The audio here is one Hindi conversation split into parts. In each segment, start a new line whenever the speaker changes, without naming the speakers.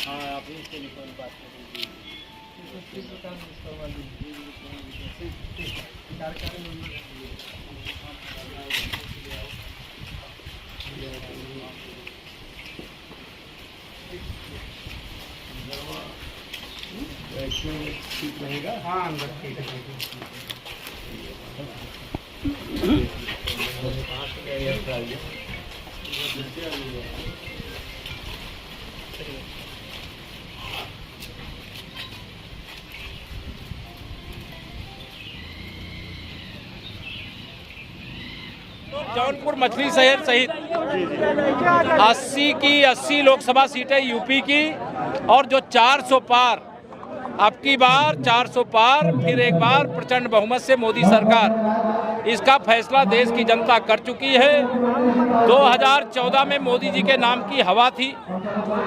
हाँ, आप इसके लिए बात करेंगे। ठीक रहेगा। हाँ, अंदर ठीक
जौनपुर मछली शहर सहित 80 की 80 लोकसभा सीटें यूपी की और जो 400 पार, अब की बार 400 पार, फिर एक बार प्रचंड बहुमत से मोदी सरकार, इसका फैसला देश की जनता कर चुकी है। 2014 में मोदी जी के नाम की हवा थी,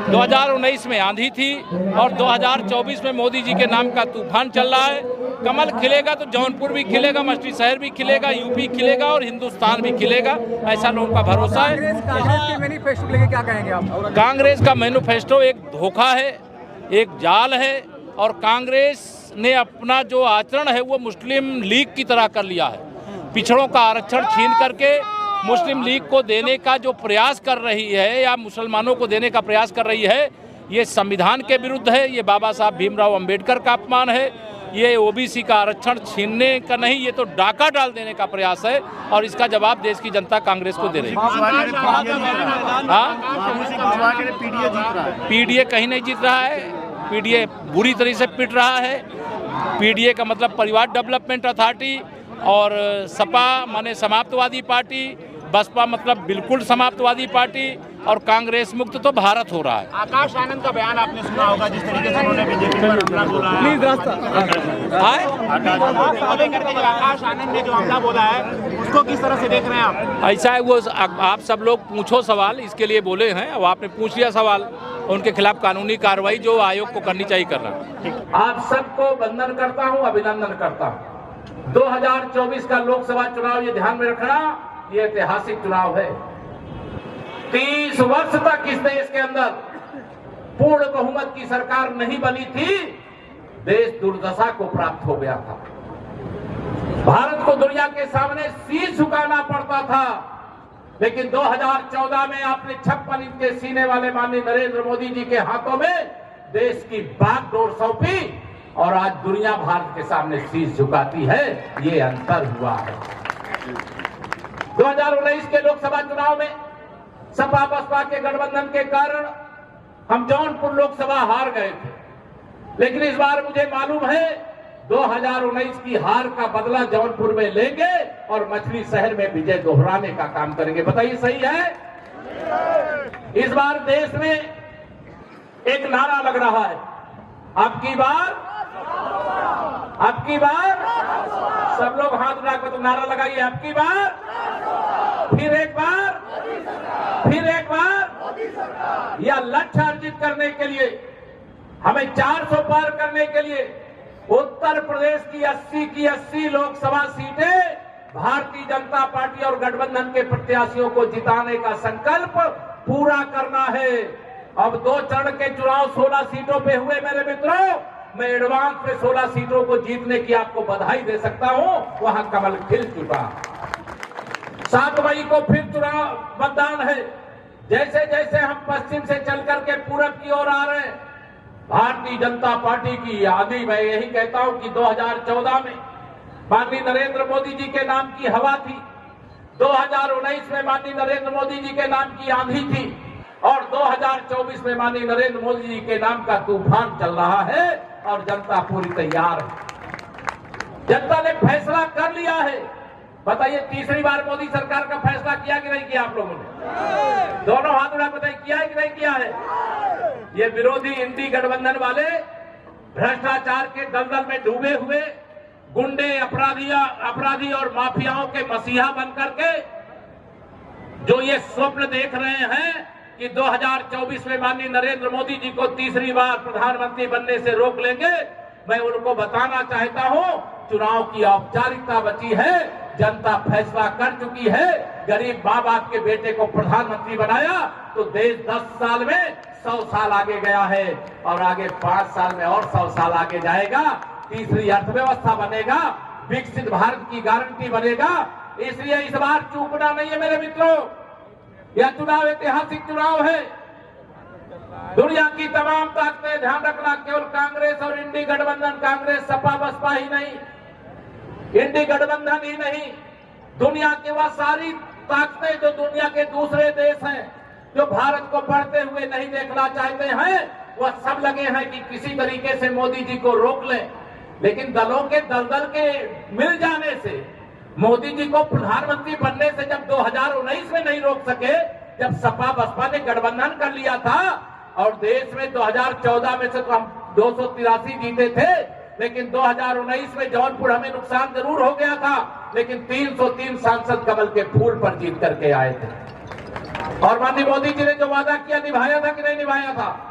2019 में आंधी थी और 2024 में मोदी जी के नाम का तूफान चल रहा है। कमल खिलेगा तो जौनपुर भी खिलेगा, मछली शहर भी खिलेगा, यूपी खिलेगा और हिंदुस्तान भी खिलेगा, ऐसा लोगों का भरोसा है।
कांग्रेस के मैनिफेस्टो लेके क्या कहेंगे आप?
कांग्रेस का मैनिफेस्टो एक धोखा है, एक जाल है और कांग्रेस ने अपना जो आचरण है वो मुस्लिम लीग की तरह कर लिया है। पिछड़ों का आरक्षण छीन करके मुस्लिम लीग को देने का जो प्रयास कर रही है या मुसलमानों को देने का प्रयास कर रही है, ये संविधान के विरुद्ध है, ये बाबा साहब भीमराव अंबेडकर का अपमान है, ये ओबीसी का आरक्षण छीनने का नहीं, ये तो डाका डाल देने का प्रयास है और इसका जवाब देश की जनता कांग्रेस को दे रही है। पीडीए कहीं नहीं जीत रहा है, पीडीए बुरी तरह से पिट रहा है। पीडीए का मतलब परिवार डेवलपमेंट अथॉरिटी और सपा माने समाप्तवादी पार्टी, बसपा मतलब बिल्कुल समाप्तवादी पार्टी और कांग्रेस मुक्त तो भारत हो रहा है।
आकाश आनंद का बयान आपने सुना होगा, जिस तरीके से उन्होंने बीजेपी पर हमला बोला है। आकाश आनंद ने जो हमला बोला है उसको किस तरह से देख रहे हैं आप?
ऐसा है, वो आप सब लोग पूछो सवाल, इसके लिए बोले हैं। अब आपने पूछ लिया सवाल, उनके खिलाफ कानूनी कार्रवाई जो आयोग को करनी चाहिए कर रहा है। आप सबको वंदन करता हूँ, अभिनंदन करता हूँ। 2024 का लोकसभा चुनाव, ये ध्यान में रखना, ये ऐतिहासिक चुनाव है। 30 वर्ष तक इस देश के अंदर पूर्ण बहुमत की सरकार नहीं बनी थी, देश दुर्दशा को प्राप्त हो गया था। भारत को दुनिया के सामने शीश झुकाना पड़ता था, लेकिन 2014 में आपने 56 इंच के सीने वाले माननीय नरेंद्र मोदी जी के हाथों में देश की बागडोर सौंपी और आज दुनिया भारत के सामने शीश झुकाती है। ये अंतर हुआ है। 2019 के लोकसभा चुनाव में सपा बसपा के गठबंधन के कारण हम जौनपुर लोकसभा हार गए थे, लेकिन इस बार मुझे मालूम है 2019 की हार का बदला जौनपुर में लेंगे और मछली शहर में विजय दोहराने का काम करेंगे। बताइए सही है? इस बार देश में एक नारा लग रहा है, अब की बार सब लोग हाथ उठाकर तो नारा लगाइए, अब की बार, फिर एक बार, यह लक्ष्य अर्जित करने के लिए, हमें 400 पार करने के लिए उत्तर प्रदेश की 80 की 80 लोकसभा सीटें भारतीय जनता पार्टी और गठबंधन के प्रत्याशियों को जिताने का संकल्प पूरा करना है। अब 2 चरण के चुनाव 16 सीटों पे हुए मेरे मित्रों, मैं एडवांस में 16 सीटों को जीतने की आपको बधाई दे सकता हूं। वहां कमल खिल चुका। 7 मई को फिर चुनाव मतदान है। जैसे जैसे हम पश्चिम से चल करके पूरब की ओर आ रहे हैं, भारतीय जनता पार्टी की आंधी, मैं यही कहता हूं कि 2014 में माननीय नरेंद्र मोदी जी के नाम की हवा थी, 2019 में माननीय नरेंद्र मोदी जी के नाम की आंधी थी और 2024 में माननीय नरेंद्र मोदी जी के नाम का तूफान चल रहा है और जनता पूरी तैयार है। जनता ने फैसला कर लिया है। बताइए, तीसरी बार मोदी सरकार का फैसला किया कि नहीं किया आप लोगों ने? दोनों हाथ उठा बताइए, किया है कि नहीं किया है? ये विरोधी इंडी गठबंधन वाले भ्रष्टाचार के दलदल में डूबे हुए गुंडे, अपराधी और माफियाओं के मसीहा बनकर के जो ये स्वप्न देख रहे हैं कि 2024 में माननीय नरेंद्र मोदी जी को तीसरी बार प्रधानमंत्री बनने से रोक लेंगे। मैं उनको बताना चाहता हूं, चुनाव की औपचारिकता बची है, जनता फैसला कर चुकी है। गरीब माँ बाप के बेटे को प्रधानमंत्री बनाया तो देश 10 साल में 100 साल आगे गया है और आगे 5 साल में और 100 साल आगे जाएगा। तीसरी अर्थव्यवस्था बनेगा, विकसित भारत की गारंटी बनेगा। इसलिए इस बार चूकना नहीं है मेरे मित्रों। यह चुनाव ऐतिहासिक चुनाव है। दुनिया की तमाम ताकतें, ध्यान रखना, केवल कांग्रेस और इंडी गठबंधन, कांग्रेस सपा बसपा ही नहीं, इंडी गठबंधन ही नहीं, दुनिया की वह सारी ताकतें जो दुनिया के दूसरे देश हैं, जो भारत को बढ़ते हुए नहीं देखना चाहते हैं, वह सब लगे हैं कि किसी तरीके से मोदी जी को रोक लें। लेकिन दलों के दलदल के मिल जाने से, मोदी जी को प्रधानमंत्री बनने से जब 2019 में नहीं रोक सके, जब सपा बसपा ने गठबंधन कर लिया था और देश में 2014 में से तो हम 283 जीते थे, लेकिन 2019 में जौनपुर हमें नुकसान जरूर हो गया था, लेकिन 303 सांसद कमल के फूल पर जीत करके आए थे। और माननीय मोदी जी ने जो वादा किया, निभाया था कि नहीं निभाया था?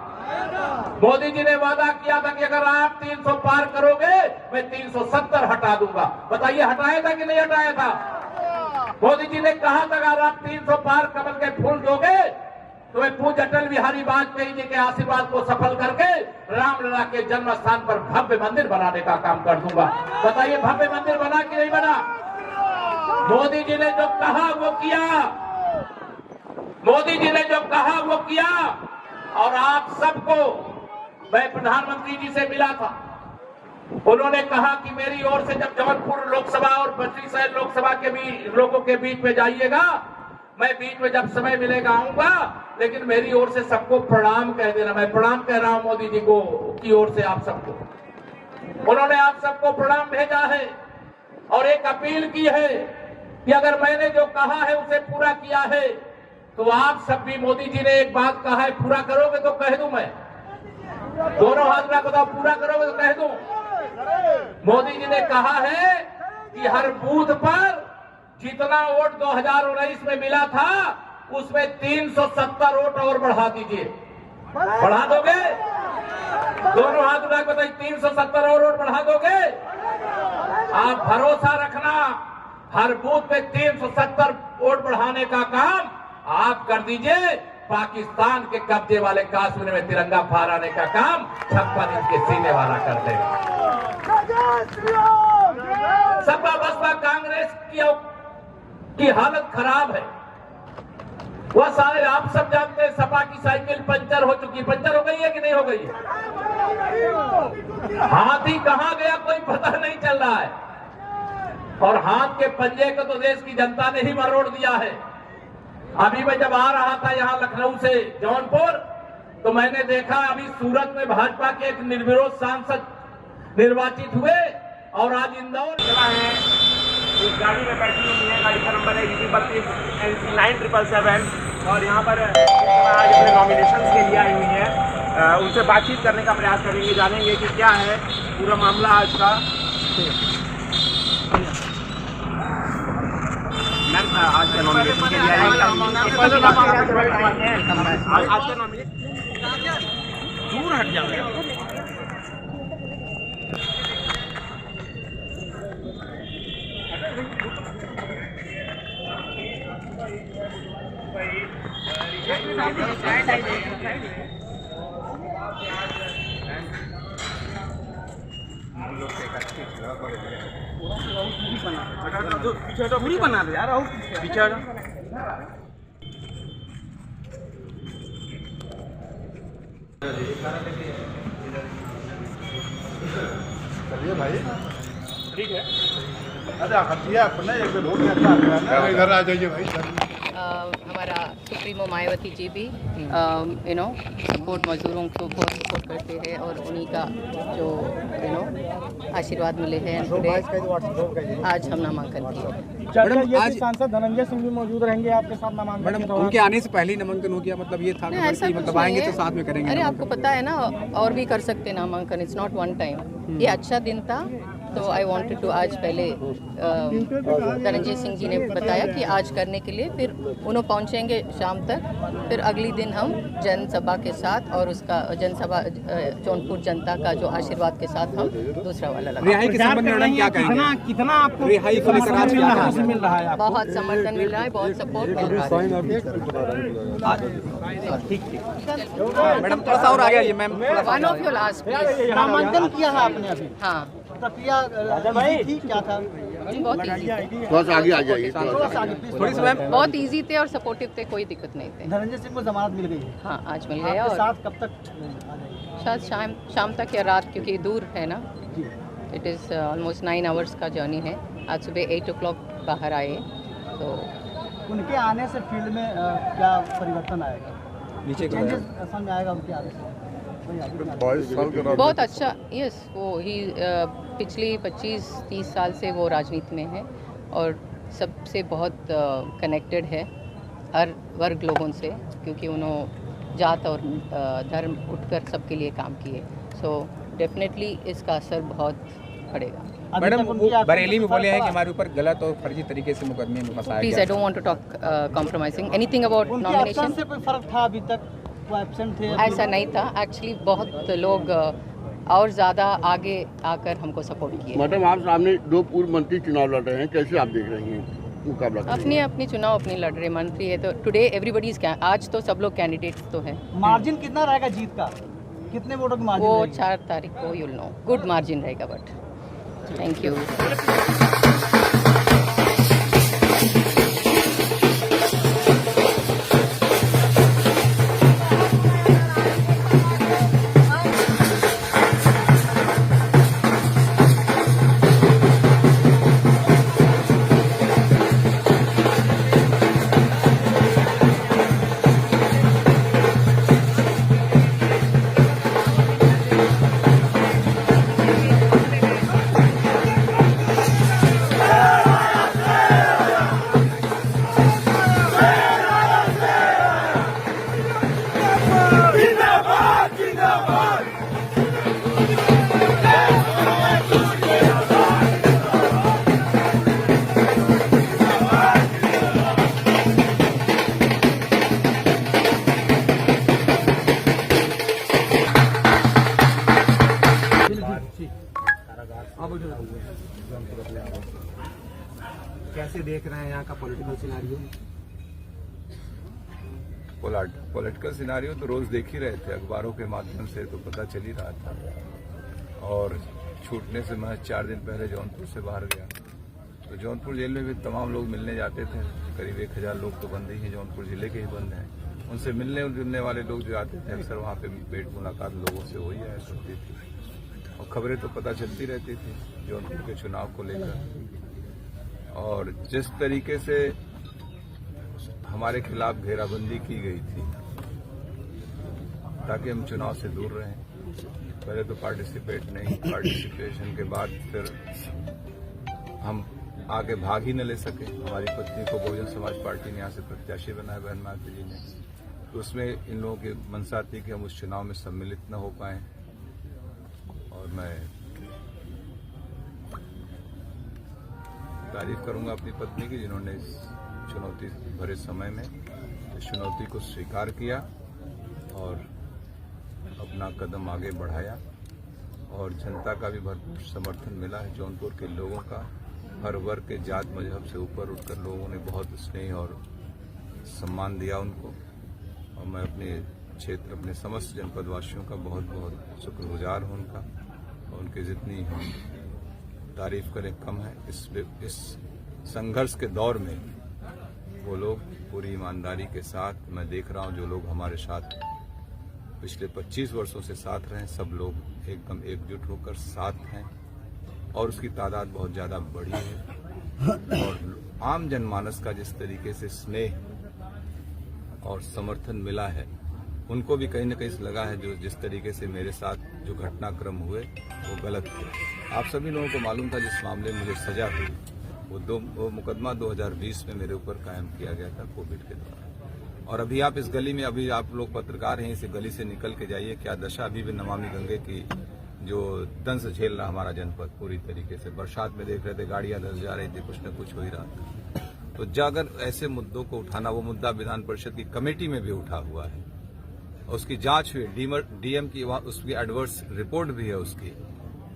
मोदी जी ने वादा किया था कि अगर आप 300 पार करोगे मैं 370 हटा दूंगा। बताइए हटाया था कि नहीं हटाया था? मोदी जी ने कहा था अगर आप 300 पार कमल के फूल दोगे तो मैं पूज्य अटल बिहारी वाजपेयी जी के आशीर्वाद को सफल करके रामलला के जन्म स्थान पर भव्य मंदिर बनाने का काम कर दूंगा। बताइए भव्य मंदिर बना कि नहीं बना? मोदी जी ने जो कहा वो किया, मोदी जी ने जो कहा वो किया। और आप सबको, मैं प्रधानमंत्री जी से मिला था, उन्होंने कहा कि मेरी ओर से जब जौनपुर लोकसभा और बस्ती शहर लोकसभा के भी लोगों के बीच में जाइएगा, मैं बीच में जब समय मिलेगा आऊंगा, लेकिन मेरी ओर से सबको प्रणाम कह देना। मैं प्रणाम कह रहा हूं मोदी जी को की ओर से आप सबको। उन्होंने आप सबको प्रणाम भेजा है और एक अपील की है कि अगर मैंने जो कहा है उसे पूरा किया है तो आप सब भी, मोदी जी ने एक बात कहा है, पूरा करोगे तो कह दूं मैं, दोनों हाथ में बताओ, पूरा करोगे तो कह दूं। मोदी जी ने कहा है कि हर बूथ पर जितना वोट 2019 में मिला था उसमें 370 वोट और बढ़ा दीजिए। बढ़ा दोगे? दोनों हाथ उठा के बताइए, 370 और वोट बढ़ा दोगे? आप भरोसा रखना, हर बूथ पे 370 वोट बढ़ाने का काम आप कर दीजिए। पाकिस्तान के कब्जे वाले कश्मीर में तिरंगा फहराने का काम 56 इंच के सीने वाला कर देगा। सपा बसपा कांग्रेस की हालत खराब है। वह सारे आप सब जानते हैं, सपा की साइकिल पंचर हो चुकी, पंचर हो गई है कि नहीं हो गई? हाथी कहां गया कोई पता नहीं चल रहा है। और हाथ के पंजे को तो देश की जनता ने ही मरोड़ दिया है। अभी मैं जब आ रहा था यहाँ लखनऊ से जौनपुर, तो मैंने देखा अभी सूरत में भाजपा के एक निर्विरोध सांसद निर्वाचित हुए और आज इंदौर
चला है। इस गाड़ी में बैठी हुई है, गाड़ी का नंबर है EC32 NC 9777 और यहाँ पर आज अपने नॉमिनेशन के लिए आई हुई है। उनसे बातचीत करने का प्रयास करेंगे, जानेंगे कि क्या है पूरा मामला आज का। आज का नॉमिनेशन के लिए आज का नॉमिनेशन दूर हट जाओ। पूरी बना दो यार, पीछे
चलिए भाई,
ठीक है।
अरे अपने एक इधर आ जाइए भाई।
हमारा सुप्रीमो मायावती जी भी सपोर्ट मजदूरों को बहुत सपोर्ट करते हैं और उन्हीं का जो आशीर्वाद मिले हैं आज हम नामांकन किए।
मैडम आज
सांसद धनंजय सिंह भी मौजूद रहेंगे आपके साथ नामांकन?
मैडम उनके आने से पहले ही नामांकन हो गया, मतलब ये था कि
ऐसा कुछ
मतलब आएंगे
नहीं
तो
है।
साथ में करेंगे।
अरे आपको पता है ना, और भी कर सकते हैं नामांकन, इट्स नॉट वन टाइम। ये अच्छा दिन था तो आई वांटेड टू आज पहले धनंजय सिंह जी ने बताया कि आज करने के लिए, फिर उन्होंने पहुंचेंगे शाम तक, फिर अगली दिन हम जनसभा के साथ और उसका जनसभा जौनपुर जनता का जो आशीर्वाद के साथ हम दूसरा वाला लगा।
रिहाई के संबंध में मैडम क्या कहेंगे?
कितना आपको
रिहाई को लेकर आज क्या कहेंगे?
मिल रहा है?
बहुत समर्थन मिल रहा है, बहुत सपोर्ट मिल रहा है।
मैडम थोड़ा सा और आ गया ma'am.
One of your last please.
नामांकन किया है आपने अभी?
हाँ
प्रक्रिया थी क्या था?
बहुत इजी थे,
थोड़ा सा आगे आ जाइए।
थोड़ा सा आगे प्लीज।
थोड़ी सी मैम।
बहुत इजी थे और सपोर्टिव थे, कोई दिक्कत नहीं थे।
धनंजय सिंह को जमानत मिल गई है।
हाँ आज मिल गया,
आपके
और
साथ कब तक आ जाएगी?
शायद शाम तक या रात, क्योंकि दूर है ना। इट इज़ ऑलमोस्ट 9 आवर्स का जर्नी है। आज सुबह 8 o'clock बाहर आए, तो
उनके आने से फील्ड में क्या परिवर्तन आएगा?
नीचे को
चेंजेस समझ में आएगा उनके आने से? कोई आगे?
22 साल के
बहुत अच्छा। यस, वो ही पिछली 25-30 साल से वो राजनीति में है और सबसे बहुत कनेक्टेड है हर वर्ग लोगों से, क्योंकि उन्होंने जात और धर्म उठकर सबके लिए काम किए। सो डेफिनेटली इसका असर बहुत पड़ेगा।
अभी
मैडम
तक
वो
उनकी आपकी
बरेली में बोले हैं कि
सरकार-
हमारे ऊपर गलत और फर्जी तरीके से मुकदमे में फंसाया
प्लीज,
गया।
I don't want to talk compromising anything about
उनके
नॉमिनेशन।
absence से कोई फर्क था अभी तक? वो एब्सेंट थे?
ऐसा नहीं था एक्चुअली। बहुत लोग और ज़्यादा आगे आकर हमको सपोर्ट किए।
मैडम, आप सामने 2 पूर्व मंत्री चुनाव लड़ रहे हैं, कैसे आप देख रही हैं मुकाबला?
अपनी अपनी चुनाव अपनी लड़ रहे मंत्री है, तो टुडे एवरीबडी इज, आज तो सब लोग कैंडिडेट्स तो है।
मार्जिन कितना रहेगा जीत का? कितने वोटों की मार्जिन
वो
रहेगी?
4 तारीख को यूल नो। गुड मार्जिन रहेगा, बट थैंक यू।
कैसे देख रहे हैं यहाँ का पॉलिटिकल सिनेरियो?
पॉलिटिकल सिनारियो तो रोज देख ही रहे थे अखबारों के माध्यम से, तो पता चल ही रहा था। और छूटने से मैं 4 दिन पहले जौनपुर से बाहर गया, तो जौनपुर जेल में भी तमाम लोग मिलने जाते थे। करीब 1000 लोग तो बंद ही हैं, जौनपुर जिले के ही बंद हैं। उनसे मिलने जुलने वाले लोग जो आते थे, अक्सर वहाँ पे भेंट मुलाकात लोगों से हो ही आया करती थी, और खबरें तो पता चलती रहती थी जौनपुर के चुनाव को लेकर। और जिस तरीके से हमारे खिलाफ घेराबंदी की गई थी ताकि हम चुनाव से दूर रहें, पहले तो पार्टिसिपेशन के बाद फिर हम आगे भाग ही न ले सके। हमारी पत्नी को बहुजन समाज पार्टी ने यहाँ से प्रत्याशी बनाया, बहन मायावती जी ने, तो उसमें इन लोगों की मंशा थी कि हम उस चुनाव में सम्मिलित न हो पाए। और मैं तारीफ करूंगा अपनी पत्नी की, जिन्होंने इस चुनौती भरे समय में इस चुनौती को स्वीकार किया और अपना कदम आगे बढ़ाया। और जनता का भी भरपूर समर्थन मिला है, जौनपुर के लोगों का, हर वर्ग के जात मजहब से ऊपर उठकर लोगों ने बहुत स्नेह और सम्मान दिया उनको। और मैं अपने क्षेत्र, अपने समस्त जनपद वासियों का बहुत बहुत शुक्रगुजार हूं उनका, और उनके जितनी हम तारीफ करें कम है। इस संघर्ष के दौर में वो लोग पूरी ईमानदारी के साथ, मैं देख रहा हूं जो लोग हमारे साथ पिछले 25 वर्षों से साथ रहे, सब लोग एकदम एकजुट होकर साथ हैं, और उसकी तादाद बहुत ज्यादा बढ़ी है। और आम जनमानस का जिस तरीके से स्नेह और समर्थन मिला है, उनको भी कहीं न कहीं लगा है जो जिस तरीके से मेरे साथ जो घटनाक्रम हुए वो गलत थे। आप सभी लोगों को मालूम था जिस मामले में मुझे सजा हुई, वो मुकदमा 2020 में मेरे ऊपर कायम किया गया था कोविड के दौरान। और अभी आप इस गली में, अभी आप लोग पत्रकार हैं, इस गली से निकल के जाइए, क्या दशा अभी भी नमामि गंगे की जो दंश झेल रहा हमारा जनपद पूरी तरीके से। बरसात में देख रहे थे गाड़ियां धंस जा रही थी, कुछ न कुछ हो ही रहा था। तो अगर ऐसे मुद्दों को उठाना, वो मुद्दा विधान परिषद की कमेटी में भी उठा हुआ है, उसकी जांच हुई, डीएम की उसकी एडवर्स रिपोर्ट भी है उसकी,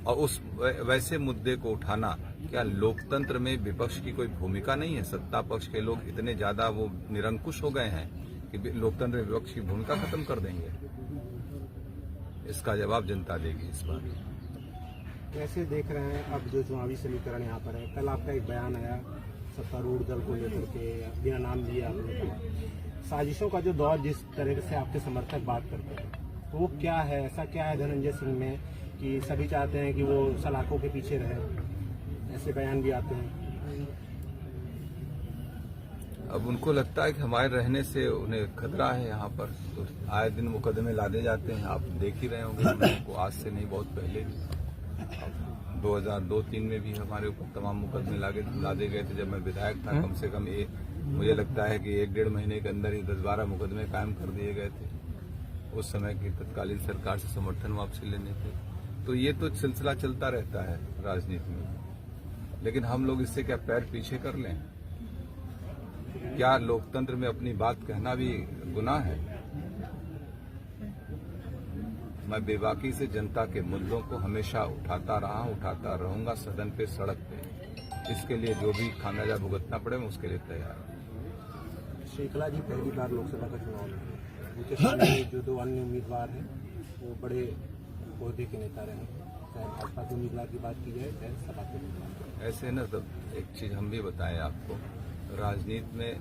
और उस वैसे मुद्दे को उठाना, क्या लोकतंत्र में विपक्ष की कोई भूमिका नहीं है? सत्ता पक्ष के लोग इतने ज्यादा वो निरंकुश हो गए हैं कि लोकतंत्र में विपक्ष की भूमिका खत्म कर देंगे। इसका जवाब जनता देगी इस बार।
कैसे देख रहे हैं अब जो चुनावी समीकरण यहाँ पर है? कल आपका एक बयान आया सत्तारूढ़ दल को लेकर के, बिना नाम लिए आपने कहा साजिशों का जो दौर जिस तरह से आपके समर्थक बात करते हैं, तो वो क्या है? ऐसा क्या है धनंजय सिंह में कि सभी चाहते हैं कि वो सलाखों के पीछे रहे? ऐसे बयान भी आते हैं।
अब उनको लगता है कि हमारे रहने से उन्हें खतरा है यहाँ पर, तो आए दिन मुकदमे लादे जाते हैं। आप देख ही रहे होंगे, उनको आज से नहीं बहुत पहले भी 2002-03 में भी हमारे ऊपर तमाम मुकदमे लादे गए थे। जब मैं विधायक था, कम से कम मुझे लगता है कि 1-1.5 महीने के अंदर ही 10-12 मुकदमे कायम कर दिए गए थे उस समय की तत्कालीन सरकार से समर्थन वापसी लेने के। तो ये तो सिलसिला चलता रहता है राजनीति में, लेकिन हम लोग इससे क्या पैर पीछे कर लें? क्या लोकतंत्र में अपनी बात कहना भी गुनाह है? मैं बेबाकी से जनता के मुद्दों को हमेशा उठाता रहा हूं, उठाता रहूंगा, सदन पे, सड़क पे। इसके लिए जो भी खामियाजा भुगतना पड़े, मैं उसके लिए तैयार हूं।
श्रीकला जी पहली बार लोकसभा का चुनाव लड़ रहे हैं, उनके सामने जो 2 अन्य उम्मीदवार हैं वो बड़े पौधे के नेता रहे, चाहे भाजपा के उम्मीदवार की बात की जाए चाहे सपा के उम्मीदवार।
ऐसे न, तब एक चीज हम भी बताएं आपको, राजनीति में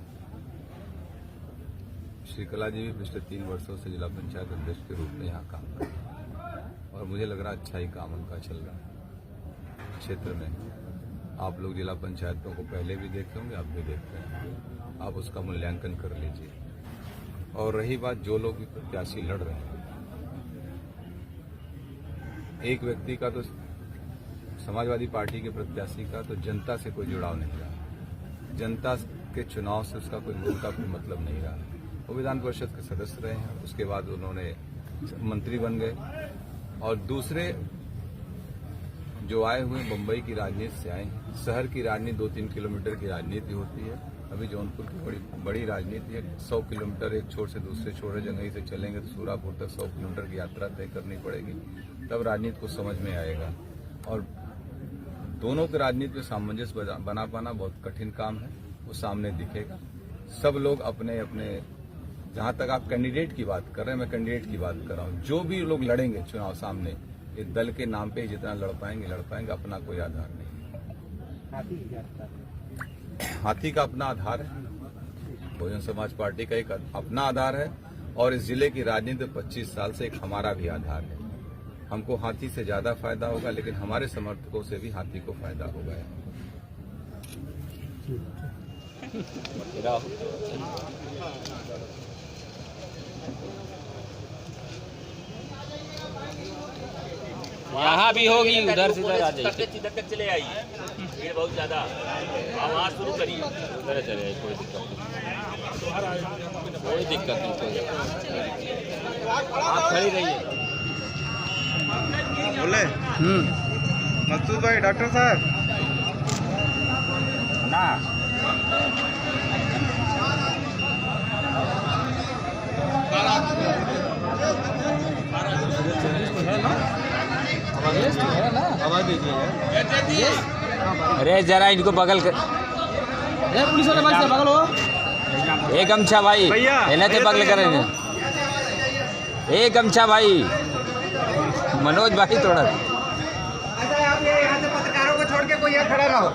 श्रीकला जी भी पिछले 3 वर्षों से जिला पंचायत अध्यक्ष के रूप में यहाँ काम कर रहे हैं, और मुझे लग रहा है अच्छा ही काम उनका चल रहा है क्षेत्र में। आप लोग जिला पंचायतों को पहले भी देखे होंगे, आप भी देखते हैं, आप उसका मूल्यांकन कर लीजिए। और रही बात जो लोग भी प्रत्याशी लड़ रहे हैं, एक व्यक्ति का तो, समाजवादी पार्टी के प्रत्याशी का तो जनता से कोई जुड़ाव नहीं रहा, जनता के चुनाव से उसका कोई मतलब नहीं रहा। वो विधान परिषद के सदस्य रहे हैं, उसके बाद उन्होंने मंत्री बन गए, और दूसरे जो आए हुए मुंबई की राजनीति से आए हैं। शहर की राजनीति 2-3 किलोमीटर की राजनीति होती है, अभी जौनपुर की बड़ी राजनीति है। 100 किलोमीटर एक छोर से दूसरे छोर, जंगई से चलेंगे तो सूरापुर तक 100 किलोमीटर की यात्रा तय करनी पड़ेगी, तब राजनीति को समझ में आएगा। और दोनों के राजनीति में सामंजस्य बना पाना बहुत कठिन काम है, वो सामने दिखेगा। सब लोग अपने अपने, जहां तक आप कैंडिडेट की बात कर रहे हैं, मैं कैंडिडेट की बात कर रहा हूं, जो भी लोग लड़ेंगे चुनाव सामने, ये दल के नाम पे जितना लड़ पाएंगे, अपना कोई आधार नहीं। हाथी का अपना आधार है, बहुजन समाज पार्टी का एक अपना आधार है, और इस जिले की राजनीति 25 साल से एक हमारा भी आधार है। हमको हाथी से ज्यादा फायदा होगा, लेकिन हमारे समर्थकों से भी हाथी को फायदा होगा।
यहाँ भी होगी, उधर से इधर आ जाइए,
इधर तक चले आइए, भीड़ बहुत ज्यादा, आवाज शुरू करिए,
उधर चले आइए, कोई दिक्कत नहीं, आप खड़ी रहिए।
बोले मकसूद भाई, डॉक्टर साहब
ना अरे जरा इनको बगल कर,
पुलिस वाले भाई से बगल हो,
एक गमछा भाई इन्हें तो बगल कर, एक गमछा भाई मनोज भाई थोड़ा।
यहाँ से पत्रकारों को छोड़ के कोई यहाँ खड़ा ना हो।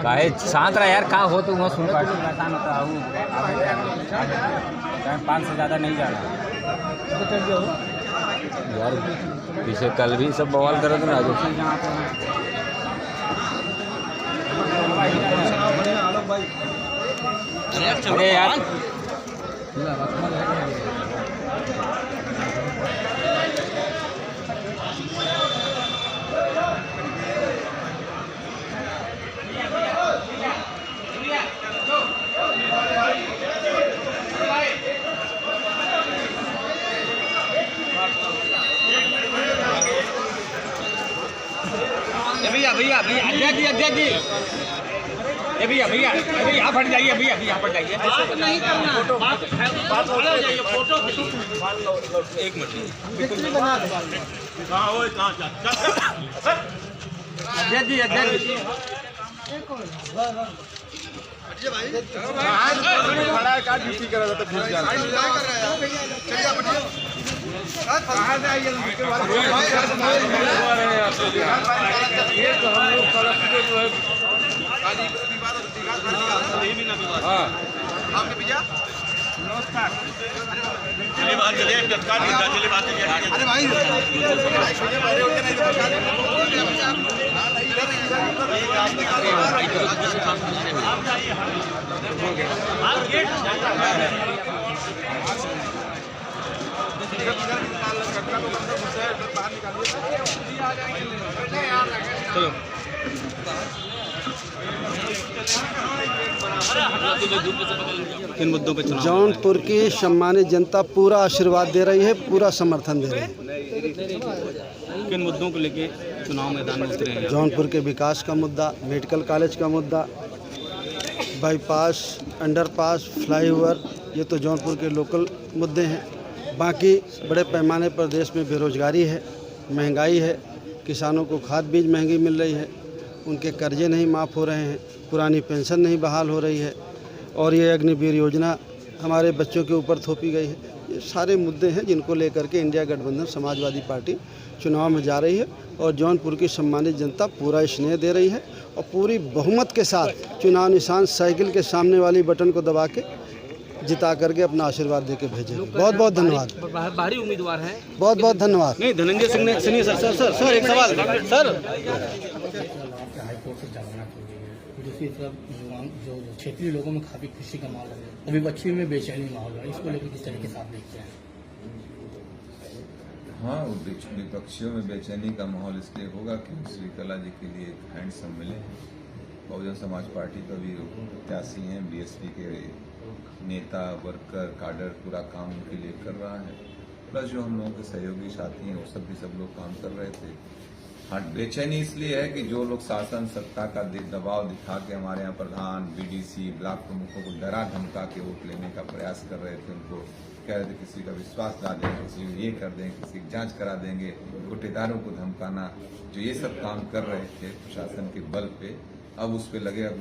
काहे शांत रहा यार, कहाँ हो तुम वहाँ सुनो, 5 से ज़्यादा नहीं जा रहा यार। पीछे कल भी सब बवाल कर रहे थे ना, अरे यार भैया भैया भैया अध्यक्ष जी अध्यक्ष जी ए भैया भैया अरे यहाँ फट जाइए भैया यहाँ फट जाइए नहीं करना फोटो एक मिनट अध्यक्ष जी अध्यक्ष जी
खड़ा है, कार्ड ड्यूटी कर रहा था तो घुस गया। आपने भैया नमस्कार। चलिए बात चलिए चलिए बात चलिए। अरे भाई
चलो किन मुद्दों पे चुनाव
जौनपुर की सम्मानित जनता पूरा आशीर्वाद दे रही है, पूरा समर्थन दे रही है।
किन मुद्दों को लेके चुनाव मैदान में उतरे हैं?
जौनपुर के विकास का मुद्दा, मेडिकल कॉलेज का मुद्दा, बाईपास, अंडरपास, फ्लाईओवर, ये तो जौनपुर के लोकल मुद्दे हैं। बाकी बड़े पैमाने पर देश में बेरोजगारी है, महंगाई है, किसानों को खाद बीज महंगी मिल रही है, उनके कर्जे नहीं माफ़ हो रहे हैं, पुरानी पेंशन नहीं बहाल हो रही है, और ये अग्निवीर योजना हमारे बच्चों के ऊपर थोपी गई है। ये सारे मुद्दे हैं जिनको लेकर के इंडिया गठबंधन समाजवादी पार्टी चुनाव में जा रही है, और जौनपुर की सम्मानित जनता पूरा स्नेह दे रही है और पूरी बहुमत के साथ चुनाव निशान साइकिल के सामने वाली बटन को दबा के जिता करके अपना आशीर्वाद दे के भेजेंगे। बहुत बहुत धन्यवाद।
भारी उम्मीदवार हैं।
बहुत बहुत धन्यवाद।
नहीं धनंजय सिंह ने सुनिए सर एक सवाल सर।
हाईकोर्ट से जानना चाहिए। दूसरी तरफ जो क्षेत्रीय लोगों में काफ़ी खुशी का माहौल है, अभी बच्ची में बेचैनी माहौल है, इसको लेकर किस तरीके से आप देखते हैं?
हाँ, विपक्षियों में बेचैनी का माहौल इसलिए होगा कि श्रीकला जी के लिए एक हैंडसम मिले हैं। बहुजन समाज पार्टी का भी प्रत्याशी हैं, बीएसपी के नेता, वर्कर, काडर पूरा काम उनके लिए कर रहा है। प्लस जो हम लोगों के सहयोगी साथी हैं वो सब लोग काम कर रहे थे। हाँ, बेचैनी इसलिए है कि जो लोग शासन सत्ता का दबाव दिखा के हमारे यहाँ प्रधान, बीडीसी, ब्लॉक प्रमुखों को डरा धमका के वोट लेने का प्रयास कर रहे थे, उनको कह रहे थे किसी का विश्वास ला देंगे, किसी को ये कर देंगे, किसी की जांच करा देंगे, ठेकेदारों को धमकाना, जो ये सब काम कर रहे थे प्रशासन के बल पे, अब उस पे लगे, अब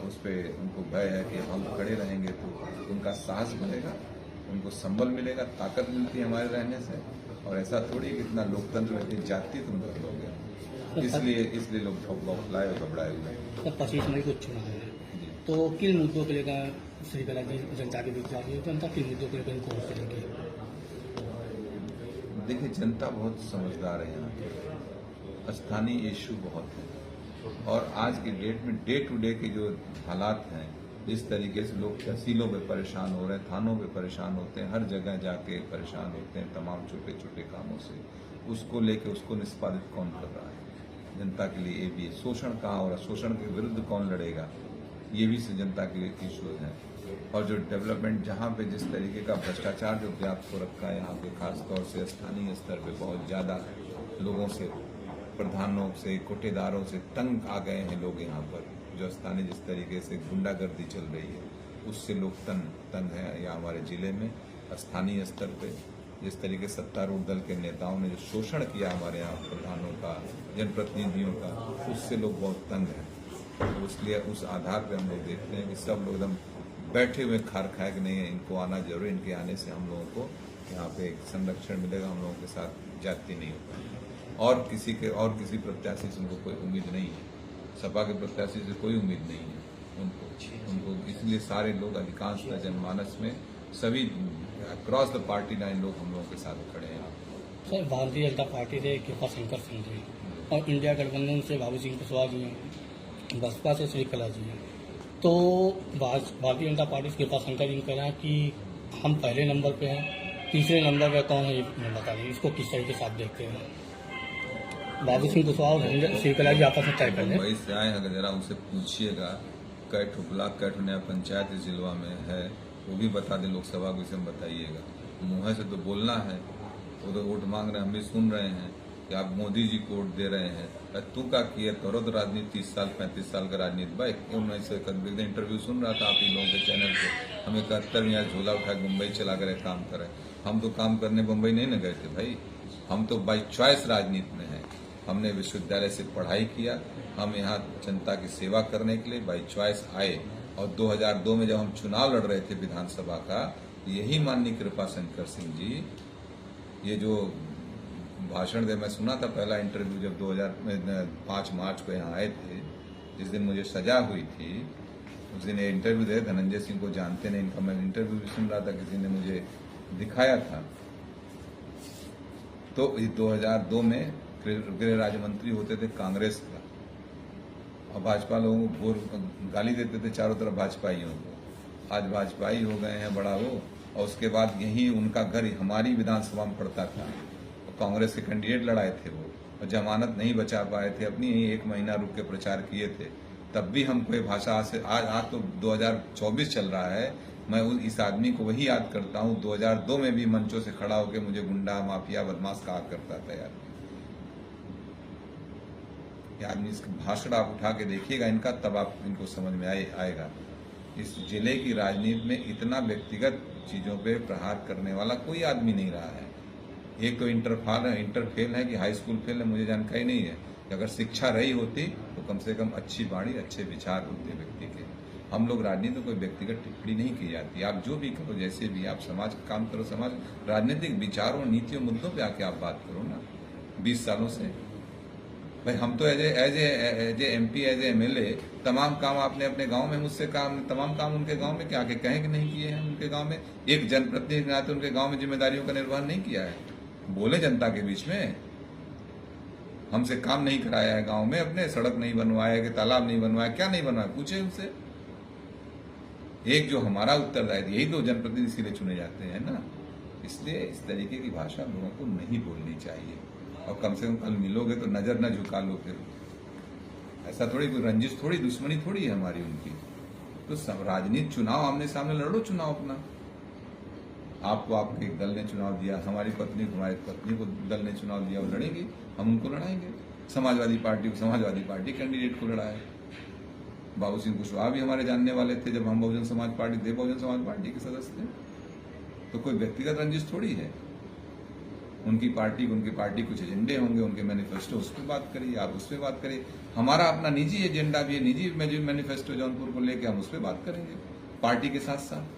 उस पे उनको भय है कि हम खड़े रहेंगे तो उनका साहस बढ़ेगा, उनको संबल मिलेगा, ताकत मिलती है हमारे रहने से। और ऐसा थोड़ी कि इतना लोकतंत्र में जाति तुम कर लोगे, इसलिए लोग बौखलाए और घबराए हुए।
25 मई को चुनाव है, तो किन मुद्दों को लेकर श्रीकला जी जनता के बीच जा रही है? जनता किन मुद्दों को लेकर इनको वोट करेंगे?
देखिए, जनता बहुत समझदार है यहाँ की, स्थानीय इश्यू बहुत है, और आज की डेट में डे टू डे के जो हालात हैं, इस तरीके से लोग तहसीलों पे परेशान हो रहे हैं, थानों पे परेशान होते हैं, हर जगह जाके परेशान होते हैं तमाम छोटे छोटे कामों से। उसको लेके उसको निष्पादित कौन कर रहा है? जनता के लिए ये भी शोषण कहाँ हो रहा है, शोषण के विरुद्ध कौन लड़ेगा, ये भी जनता के लिए इश्यूज हैं। और जो डेवलपमेंट जहाँ पे जिस तरीके का भ्रष्टाचार जो व्याप्त हो रखा है यहाँ पे, खासतौर से स्थानीय स्तर पे बहुत ज़्यादा लोगों से, प्रधानों से, कोटेदारों से तंग आ गए हैं लोग यहाँ पर। जो स्थानीय जिस तरीके से गुंडागर्दी चल रही है उससे लोग तंग है या हमारे जिले में स्थानीय स्तर पे जिस तरीके सत्तारूढ़ दल के नेताओं ने जो शोषण किया हमारे यहाँ प्रधानों का, जनप्रतिनिधियों का, उससे लोग बहुत तंग हैं। तो इसलिए उस आधार पे हम लोग देखते हैं कि सब लोग एकदम बैठे हुए खार खाए कि नहीं है, इनको आना जरूरी, इनके आने से हम लोगों को यहाँ पे एक संरक्षण मिलेगा, हम लोगों के साथ जाति नहीं होगा। और किसी प्रत्याशी से उनको कोई उम्मीद नहीं है, सपा के प्रत्याशी से कोई उम्मीद नहीं है उनको इसलिए सारे लोग अधिकांश जनमानस में सभी अक्रॉस द पार्टी लाइन लोग हम लोगों के साथ खड़े हैं।
सर, भारतीय जनता पार्टी से कृपा शंकर सिंह जी और इंडिया गठबंधन से बाबू सिंह कुशवाहा जी हैं, बसपा से श्रीकला जी हैं, तो भारतीय जनता पार्टी से कृपा शंकर जी कह रहे हैं कि हम पहले नंबर पे हैं, तीसरे नंबर पे कौन है ये बता दीजिए, इसको किस तरीके से आप देखते हैं? बाबू सिंह कुशवाहा और श्रीकला जी आपस में तय कर लें।
मुंबई से आए हैं, अगर जरा उनसे पूछिएगा कैठ ब्लॉक कैठ नया पंचायत इस जिलवा में है, वो भी बता दें लोकसभा को, इसे बताइएगा। मुँह से तो बोलना है, वो तो वोट मांग रहे हैं, हम भी सुन रहे हैं, कि आप मोदी जी को वोट दे रहे हैं, तू का किए करो तो राजनीति 30 साल 35 साल का राजनीति भाई। 1971 इंटरव्यू सुन रहा था आप ही लोगों के चैनल पे, हमें 71 में यहाँ झोला उठा के मुंबई चला कर काम करें। हम तो काम करने मुंबई नहीं न गए थे भाई, हम तो बाई चॉइस राजनीति में हैं। हमने विश्वविद्यालय से पढ़ाई किया, हम यहाँ जनता की सेवा करने के लिए बाई चॉइस आए। और 2002 में जब हम चुनाव लड़ रहे थे विधानसभा का, यही माननीय कृपा शंकर सिंह जी ये जो भाषण दे, मैं सुना था पहला इंटरव्यू जब 2005 मार्च को यहाँ आए थे, जिस दिन मुझे सजा हुई थी, उस दिन ये इंटरव्यू दे। धनंजय सिंह को जानते नहीं, इनका मैं इंटरव्यू भी सुन रहा था, किसी ने मुझे दिखाया था। तो 2002 में गृह राज्य मंत्री होते थे कांग्रेस का, और भाजपा लोगों को गाली देते थे चारों तरफ भाजपाइयों को। आज भाजपाई हो गए हैं बड़ा वो, और उसके बाद यही उनका घर हमारी विधानसभा में पड़ता था। कांग्रेस के कैंडिडेट लड़ाए थे वो, और जमानत नहीं बचा पाए थे, अपनी यही 1 महीना रुक के प्रचार किए थे। तब भी हमको ये भाषा से आज तो 2024 चल रहा है, मैं इस आदमी को वही याद करता हूँ। 2002 में भी मंचों से खड़ा होकर मुझे गुंडा माफिया बदमाश कहा करता था। यार ये आदमी, इसका भाषण आप उठा के देखिएगा इनका, तब आप इनको समझ में आएगा। इस जिले की राजनीति में इतना व्यक्तिगत चीजों पे प्रहार करने वाला कोई आदमी नहीं रहा है। एक तो इंटर फेल है कि हाई स्कूल फेल है, मुझे जानकारी नहीं है। अगर शिक्षा रही होती तो कम से कम अच्छी वाणी अच्छे विचार होते व्यक्ति के। हम लोग राजनीति में कोई व्यक्तिगत टिप्पणी नहीं की जाती। आप जो भी करो, जैसे भी आप समाज का काम करो, समाज राजनीतिक विचारों नीतियों मुद्दों पे आके आप बात करो ना। 20 सालों से भाई हम तो as a MP as a MLA तमाम काम आपने अपने गांव में मुझसे काम, तमाम काम उनके गांव में क्या आके कहें कि नहीं किए हैं उनके गांव में। एक जनप्रतिनिधि के नाते उनके गांव में जिम्मेदारियों का निर्वहन नहीं किया है। बोले जनता के बीच में, हमसे काम नहीं कराया है गांव में, अपने सड़क नहीं बनवाया कि तालाब नहीं बनवाया, क्या नहीं बनवाया, पूछे उनसे। एक जो हमारा उत्तरदायित्व, यही तो जनप्रतिनिधि इसीलिए चुने जाते हैं ना। इसलिए इस तरीके की भाषा लोगों को नहीं बोलनी चाहिए। और कम से कम कल मिलोगे तो नजर न झुका लो। फिर ऐसा थोड़ी कोई रंजिश थोड़ी, दुश्मनी थोड़ी है हमारी उनकी। तो सब राजनीति, चुनाव आमने सामने लड़ो चुनाव अपना। आपको आपके एक दल ने चुनाव दिया, हमारी पत्नी को हमारी पत्नी को दल ने चुनाव दिया, वो लड़ेंगे, हम उनको लड़ाएंगे। समाजवादी पार्टी को समाजवादी पार्टी कैंडिडेट को लड़ाए। बाबू सिंह कुशवाहा भी हमारे जानने वाले थे जब हम बहुजन समाज पार्टी थे, बहुजन समाज पार्टी के सदस्य थे। तो कोई व्यक्तिगत रंजिश थोड़ी है। उनकी पार्टी कुछ एजेंडे होंगे, उनके मैनिफेस्टो, उस पर बात करिए, आप उस पर बात करिए। हमारा अपना निजी एजेंडा भी है, निजी मैनिफेस्टो जौनपुर को लेकर, हम उस पर बात करेंगे पार्टी के साथ साथ।